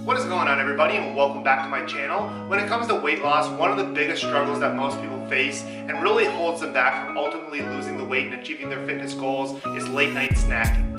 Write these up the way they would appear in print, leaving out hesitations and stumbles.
What is going on, everybody, and welcome back to my channel. When it comes to weight loss, one of the biggest struggles that most people face and really holds them back from ultimately losing the weight and achieving their fitness goals is late night snacking.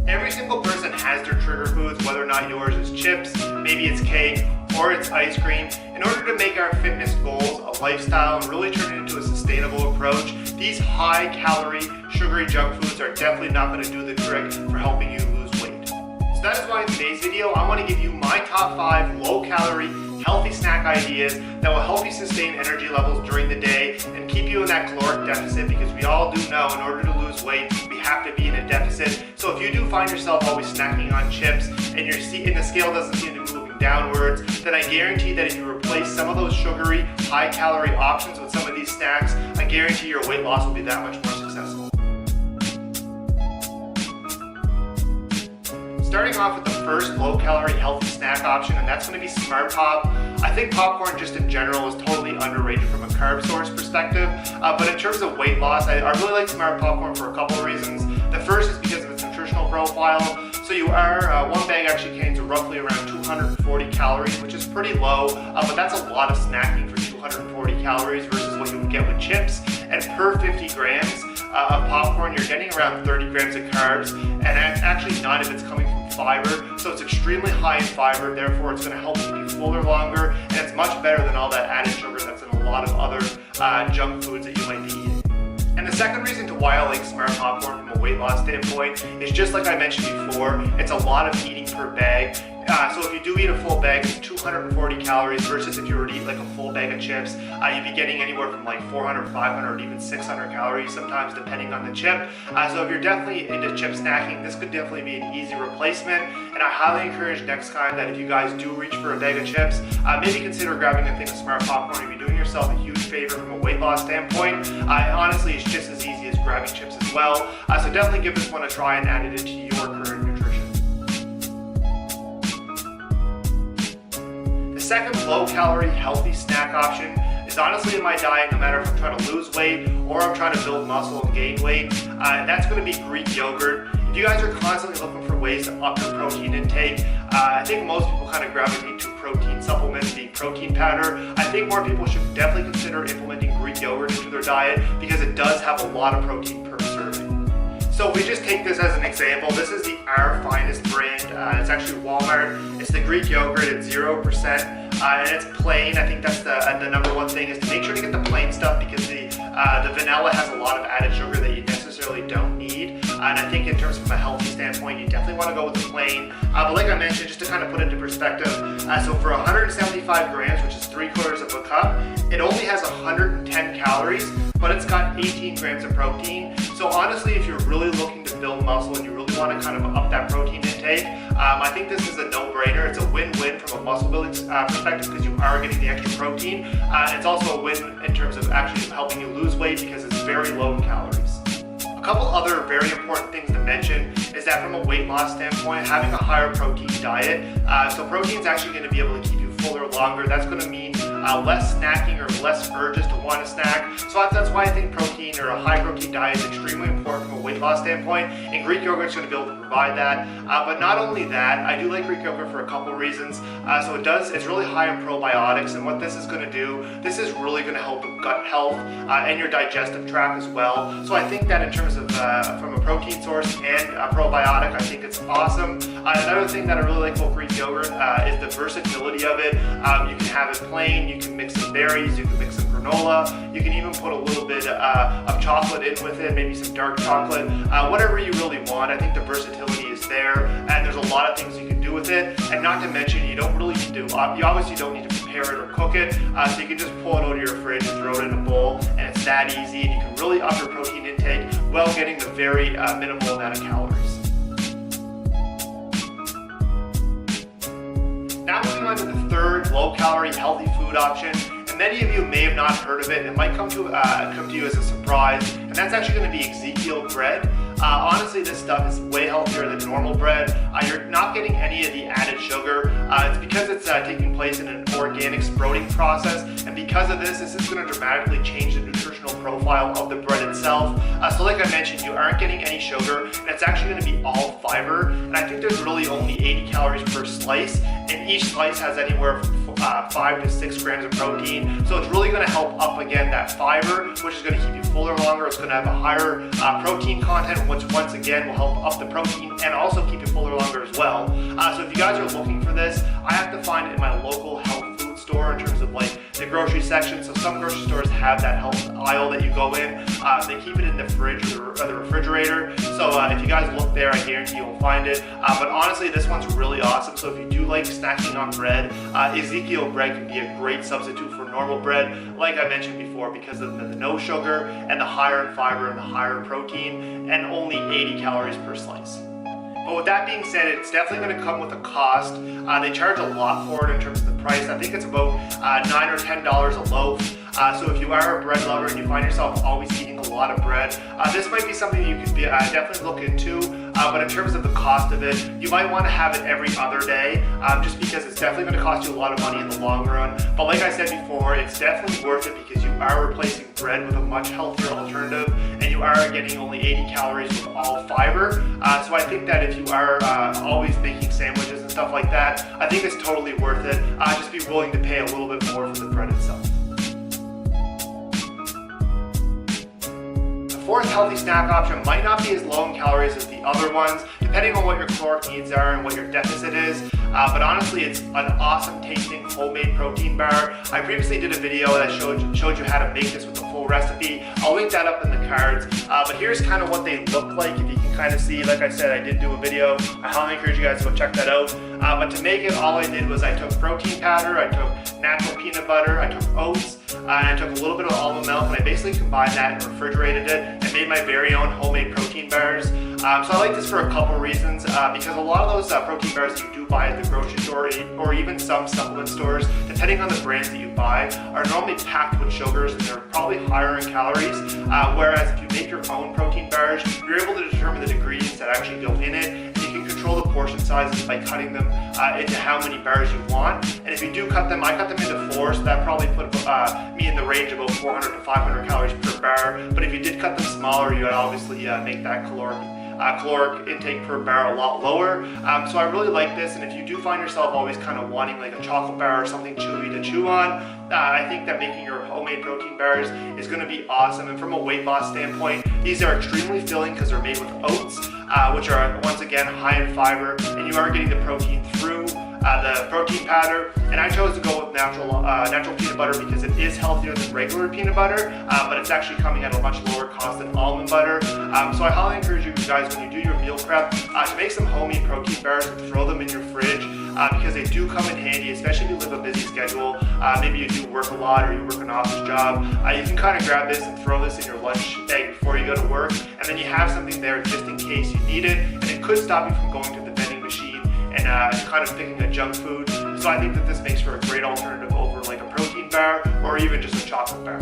Every single person has their trigger foods, whether or not yours is chips, maybe it's cake, or it's ice cream. In order to make our fitness goals a lifestyle and really turn it into a sustainable approach, these high calorie, sugary junk foods are definitely not going to do the trick for helping you lose weight. So that is why in today's video, I want to give you my top 5 low-calorie, healthy snack ideas that will help you sustain energy levels during the day and keep you in that caloric deficit, because we all do know in order to lose weight, we have to be in a deficit. So if you do find yourself always snacking on chips and the scale doesn't seem to be moving downwards, then I guarantee that if you replace some of those sugary, high-calorie options with some of these snacks, I guarantee your weight loss will be that much more successful. Starting off with the first low-calorie healthy snack option, and that's going to be Smart Pop. I think popcorn just in general is totally underrated from a carb source perspective, but in terms of weight loss, I really like Smart Popcorn for a couple of reasons. The first is because of its nutritional profile. So one bag actually contains roughly around 240 calories, which is pretty low, but that's a lot of snacking for 240 calories versus what you would get with chips. And per 50 grams of popcorn, you're getting around 30 grams of carbs, and actually none of it's coming from fiber, so it's extremely high in fiber, therefore it's going to help keep you fuller longer, and it's much better than all that added sugar that's in a lot of other junk foods that you might be eating. And the second reason to why I like Smart Popcorn from a weight loss standpoint is just like I mentioned before, it's a lot of eating per bag. So if you do eat a full bag, it's 240 calories versus if you were to eat like a full bag of chips, you'd be getting anywhere from like 400, 500, or even 600 calories sometimes depending on the chip. So if you're definitely into chip snacking, this could definitely be an easy replacement. And I highly encourage next time that if you guys do reach for a bag of chips, maybe consider grabbing a thing of Smart Popcorn if you're doing yourself a huge favor from a weight loss standpoint. Honestly, it's just as easy as grabbing chips as well. So definitely give this one a try and add it into your current nutrition. The second low-calorie, healthy snack option is honestly in my diet, no matter if I'm trying to lose weight or I'm trying to build muscle and gain weight. That's going to be Greek yogurt. If you guys are constantly looking for ways to up your protein intake, I think most people kind of gravitate to protein supplements, being protein powder. I think more people should definitely consider implementing Greek yogurt into their diet because it does have a lot of protein per serving. So if we just take this as an example, this is the Our Finest brand. It's actually Walmart. It's the Greek yogurt at 0%, and it's plain. I think that's the number one thing, is to make sure to get the plain stuff, because the vanilla has a lot of added sugar that you necessarily don't need. And I think in terms of a healthy standpoint, you definitely want to go with the plain. But like I mentioned, just to kind of put it into perspective, so for 175 grams, which is 3/4 of a cup, it only has 110 calories, but it's got 18 grams of protein. So honestly, if you're really looking to build muscle and you really want to kind of up that protein intake, I think this is a no-brainer. It's a win-win from a muscle building perspective because you are getting the extra protein. It's also a win in terms of actually helping you lose weight because it's very low in calories. A couple other very important things to mention is that from a weight loss standpoint, having a higher protein diet, so protein is actually going to be able to keep you fuller longer. That's going to mean less snacking or less urges to want to snack. So that's why I think protein or a high protein diet is extremely important from a weight loss standpoint, and Greek yogurt is going to be able to provide that. But not only that, I do like Greek yogurt for a couple reasons. So it's really high in probiotics, and what this is going to do, this is really going to help with gut health and your digestive tract as well. So I think that in terms of from a protein source and a probiotic, I think it's awesome. Another thing that I really like about Greek yogurt is the versatility of it. You can have it plain, you can mix some berries, you can mix some granola, you can even put a little bit of chocolate in with it, maybe some dark chocolate, whatever you really want. I think the versatility is there, and there's a lot of things you can do with it. And not to mention, you don't really need to you obviously don't need to prepare it or cook it, so you can just pull it out of your fridge and throw it in a bowl, and it's that easy, and you can really up your protein intake while getting the very minimal amount of calories. Now moving on to the third low-calorie healthy food option, and many of you may have not heard of it. It might come to you as a surprise, and that's actually going to be EZEKIEL bread. Honestly, this stuff is way healthier than normal bread. You're not getting any of the added sugar. It's because it's taking place in an organic sprouting process, and because of this is going to dramatically change the nutritional profile of the bread itself. So like I mentioned, you aren't getting any sugar, and it's actually going to be all fiber, and I think there's really only 80 calories per slice, and each slice has anywhere from 5 to 6 grams of protein. So it's really going to help up again that fiber, which is going to keep you fuller longer. It's going to have a higher protein content, which once again will help up the protein and also keep you fuller longer as well. So if you guys are looking for this, I have to find it in my local health food store in terms of like the grocery section. So some grocery stores have that health aisle that you go in. They keep it in the fridge or the refrigerator. So if you guys look there, I guarantee you'll find it. But honestly, this one's really awesome. So if you do like snacking on bread, EZEKIEL bread can be a great substitute for normal bread, like I mentioned before, because of the no sugar and the higher in fiber and the higher in protein, and only 80 calories per slice. But with that being said, it's definitely going to come with a cost. They charge a lot for it in terms of the price. I think it's about $9 or $10 a loaf. So if you are a bread lover and you find yourself always eating a lot of bread, this might be something you could definitely look into. But in terms of the cost of it, you might want to have it every other day, just because it's definitely going to cost you a lot of money in the long run. But like I said before, it's definitely worth it because you are replacing bread with a much healthier alternative, and you are getting only 80 calories with all fiber. So I think that if you are always making sandwiches and stuff like that, I think it's totally worth it. Just be willing to pay a little bit more for the bread itself. Fourth healthy snack option might not be as low in calories as the other ones, depending on what your caloric needs are and what your deficit is. But honestly, it's an awesome tasting homemade protein bar. I previously did a video that showed you how to make this with the full recipe. I'll link that up in the cards. But here's kind of what they look like. If you can kind of see, like I said, I did do a video. I highly encourage you guys to go check that out. But to make it, all I did was I took protein powder, I took natural peanut butter, I took oats, and I took a little bit of almond milk, and I basically combined that and refrigerated it and made my very own homemade protein bars. So I like this for a couple reasons, because a lot of those protein bars that you do buy at the grocery store or even some supplement stores, depending on the brands that you buy, are normally packed with sugars and they're probably higher in calories. Whereas if you make your own protein bars, you're able to determine the ingredients that actually go in it, and you can control the portion sizes by cutting them into how many bars you want. And if you do cut them, I cut them into 4, so that probably put me in the range of about 400 to 500 calories per bar. But if you did cut them smaller, you would obviously make that caloric intake per bar a lot lower. So I really like this, and if you do find yourself always kind of wanting like a chocolate bar or something chewy to chew on, I think that making your homemade protein bars is going to be awesome. And from a weight loss standpoint, these are extremely filling because they're made with oats, which are once again high in fiber, and you are getting the protein through the protein powder. And I chose to go with natural peanut butter because it is healthier than regular peanut butter, but it's actually coming at a much lower cost than almond butter. So I highly encourage you guys, when you do your meal prep, to make some homemade protein bars and throw them in your fridge, because they do come in handy, especially if you live a busy schedule. Maybe you do work a lot or you work an office job. You can kind of grab this and throw this in your lunch bag before you go to work, and then you have something there just in case you need it, and it could stop you from going to the vending machine and kind of picking a junk food. So I think that this makes for a great alternative over like a protein bar or even just a chocolate bar.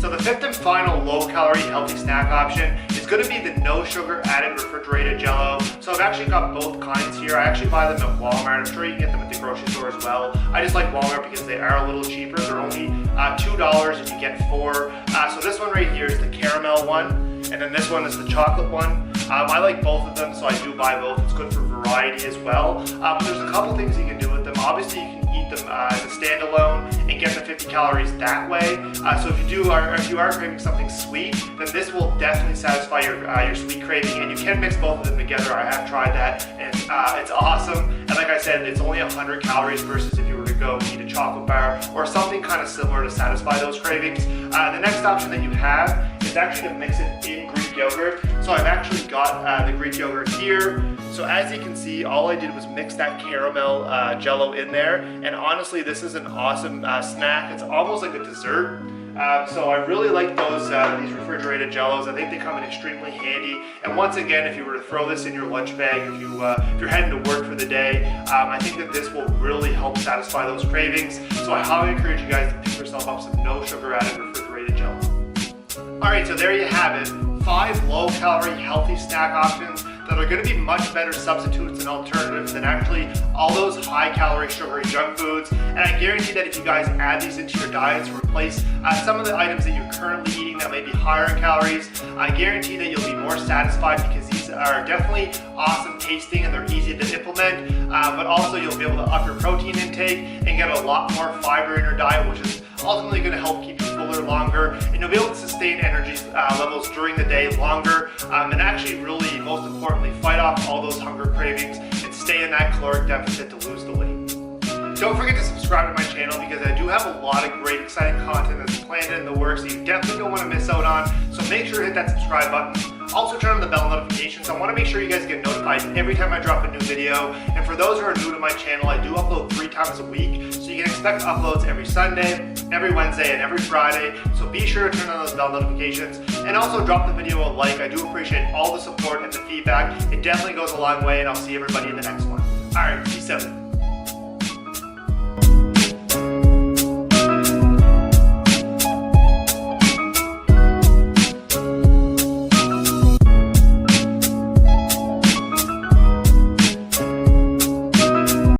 So the fifth and final low-calorie healthy snack option is going to be the no sugar added refrigerated JELLO. So I've actually got both kinds here. I actually buy them at Walmart. I'm sure you can get them at the grocery store as well. I just like Walmart because they are a little cheaper. They're only $2 and you get 4. So this one right here is the caramel one, and then this one is the chocolate one. I like both of them, so I do buy both. It's good for variety as well. But there's a couple things you can do with them. Obviously, you can eat them as a standalone and get the 50 calories that way. So if you are craving something sweet, then this will definitely satisfy your sweet craving, and you can mix both of them together. I have tried that, and it's awesome. And like I said, it's only 100 calories versus if you were to go eat a chocolate bar or something kind of similar to satisfy those cravings. The next option that you have is actually to mix it in Greek yogurt. So I've actually got the Greek yogurt here. So as you can see, all I did was mix that caramel JELLO in there, and honestly, this is an awesome snack. It's almost like a dessert. So I really like these refrigerated JELLOs. I think they come in extremely handy. And once again, if you were to throw this in your lunch bag, if you're heading to work for the day, I think that this will really help satisfy those cravings. So I highly encourage you guys to pick yourself up some no sugar added refrigerated JELLO. All right, so there you have it. 5 low-calorie healthy snack options that that are going to be much better substitutes and alternatives than actually all those high-calorie, sugary junk foods. And I guarantee that if you guys add these into your diets, replace some of the items that you're currently eating that may be higher in calories, I guarantee that you'll be more satisfied, because these are definitely awesome tasting and they're easy to implement, but also you'll be able to up your protein intake and get a lot more fiber in your diet, which is ultimately going to help keep you fuller longer, and you'll be able to sustain energy levels during the day longer, and actually really, most importantly, fight off all those hunger cravings and stay in that caloric deficit to lose the weight. Don't forget to subscribe to my channel, because I do have a lot of great exciting content that's planned in the works that you definitely don't want to miss out on, so make sure to hit that subscribe button. Also turn on the bell notifications. I want to make sure you guys get notified every time I drop a new video. And for those who are new to my channel, I do upload 3 times a week, so you can expect uploads every Sunday, every Wednesday, and every Friday. So be sure to turn on those bell notifications, and also drop the video a like. I do appreciate all the support and the feedback. It definitely goes a long way, and I'll see everybody in the next one. All right, peace out.